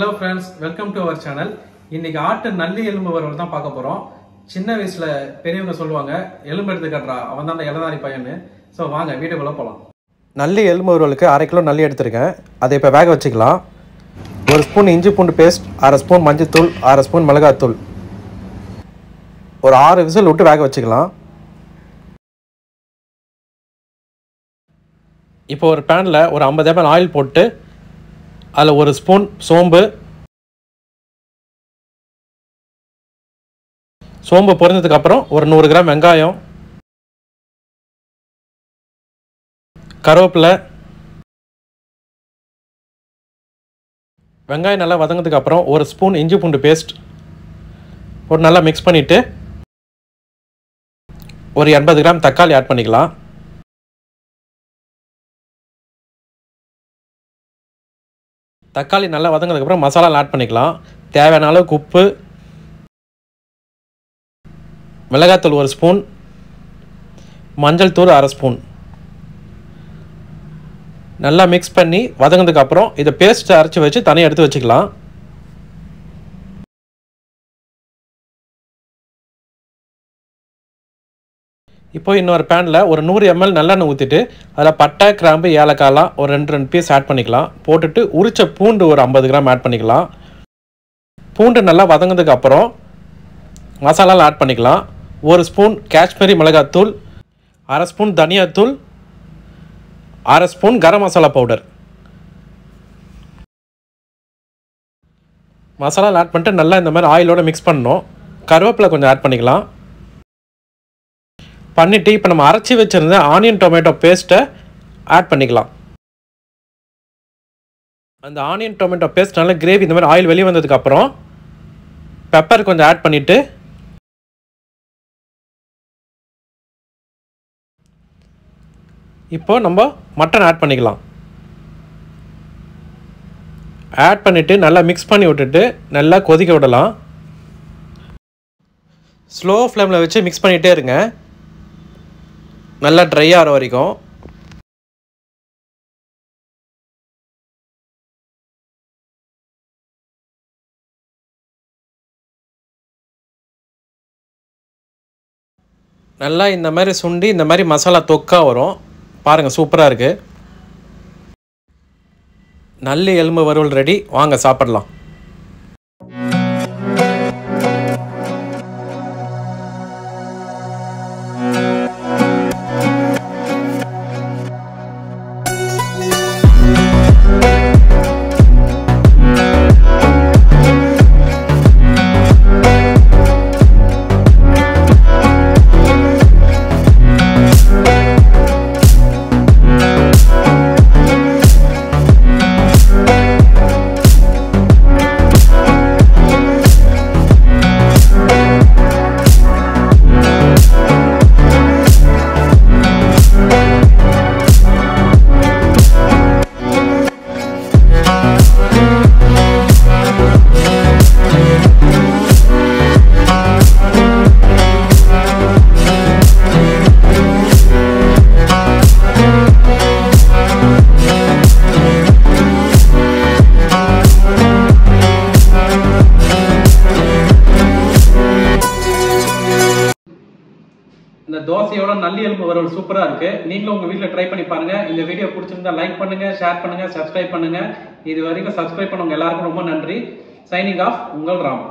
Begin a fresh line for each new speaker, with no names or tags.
Hello friends, welcome to our channel. இன்னைக்கு ஆட்டு நல்லி எலும்பு வறுவல் தான் பார்க்க போறோம். சின்ன வயசுல பெரியவங்க சொல்லுவாங்க எலும்பு எடுத்து கட்டறா அவன் தான் இளதாரி பையன்னு. சோ வாங்க வீடியோக்குள்ள போலாம். நல்லி எலும்பு வறுவலுக்கு 1/2 கிலோ நல்லி எடுத்துர்க்கேன். அதை இப்ப வேக வச்சுக்கலாம். 1 ஸ்பூன் இஞ்சி பூண்டு பேஸ்ட், 1/2 ஸ்பூன் மஞ்சள் தூள், 1/2 ஸ்பூன் மிளகாய் தூள். ஒரு 6 விசில் விட்டு வேக வச்சுக்கலாம். இப்போ ஒரு panல ஒரு 50 ml ஆயில் போட்டு அதில் 1 ஸ்பூன் சோம்பு பொரிஞ்சதுக்கு அப்புறம் ஒரு 100 கிராம் வெங்காயம், கருவேப்பிலை, வெங்காயம் நல்லா வதங்கினதுக்கு அப்புறம் 1 ஸ்பூன் இஞ்சி பூண்டு பேஸ்ட் போட்டு நல்லா மிக்ஸ் பண்ணிட்டு ஒரு 80 கிராம் தக்காளி ஆட் பண்ணிக்கலாம். தக்காளி நல்லா வதங்கினதுக்கு அப்புறம் மசாலா ஆட் பண்ணிக்கலாம். தேவையான அளவுக்கு உப்பு, மிளகாய்த்தூள் 1 ஸ்பூன், மஞ்சள் தூள் 1/2 ஸ்பூன் நல்லா மிக்ஸ் பண்ணி வதங்கினதுக்கு அப்புறம் இதை பேஸ்ட் அரைச்சி வச்சு தனியாக எடுத்து வச்சுக்கலாம். இப்போ இன்னொரு பேனில் ஒரு 100 ml நல்லெண்ணெய் ஊற்றிட்டு அதில் பட்டை, கிராம்பு, ஏலக்காய்லாம் ஒரு 2 பீஸ் ஆட் பண்ணிக்கலாம். போட்டுட்டு உரிச்ச பூண்டு ஒரு 50 கிராம் ஆட் பண்ணிக்கலாம். பூண்டு நல்லா வதங்கினதுக்கு அப்புறம் மசாலாலாம் ஆட் பண்ணிக்கலாம். 1 ஸ்பூன் காஷ்மீரி மிளகாத்தூள், 1/2 ஸ்பூன் தனியாத்தூள், 1/2 spoon garam masala powder masala add பண்ணிட்டு நல்லா இந்த மாதிரி ஆயிலோடு மிக்ஸ் பண்ணணும். கருவேப்பிலை கொஞ்சம் ஆட் பண்ணிக்கலாம். பண்ணிவிட்டு இப்போ நம்ம அரைச்சி வச்சுருந்த ஆனியன் டொமேட்டோ பேஸ்ட்டை ஆட் பண்ணிக்கலாம். அந்த ஆனியன் டொமேட்டோ பேஸ்ட் நல்லா கிரேவி இந்த மாதிரி ஆயில் வெளியே வந்ததுக்கப்புறம் பெப்பர் கொஞ்சம் ஆட் பண்ணிவிட்டு இப்போ நம்ம மட்டன் ஆட் பண்ணிக்கலாம். ஆட் பண்ணிவிட்டு நல்லா மிக்ஸ் பண்ணி விட்டுட்டு நல்லா கொதிக்க விடலாம். ஸ்லோ ஃப்ளேமில் வச்சு மிக்ஸ் பண்ணிகிட்டே இருங்க, நல்லா ட்ரை ஆகிற வரைக்கும். நல்லா இந்த மாதிரி சுண்டி இந்த மாதிரி மசாலா தொக்கா வரும். பாருங்கள், சூப்பராக இருக்குது. நல்லி எலும்பு வறுவல் ரெடி. வாங்க சாப்பிடலாம். இந்த தோசையோட நல்லி எலும்பு வறுவல் சூப்பரா இருக்கு. நீங்களும் உங்க வீட்ல ட்ரை பண்ணி பாருங்க. இந்த வீடியோ பிடிச்சிருந்தா லைக் பண்ணுங்க, ஷேர் பண்ணுங்க, சப்ஸ்கிரைப் பண்ணுங்க. இது வரைக்கும் சப்ஸ்கிரைப் பண்ணவங்க எல்லாருக்கும் ரொம்ப நன்றி. சைனிங் ஆஃப், உங்கள் ராம்.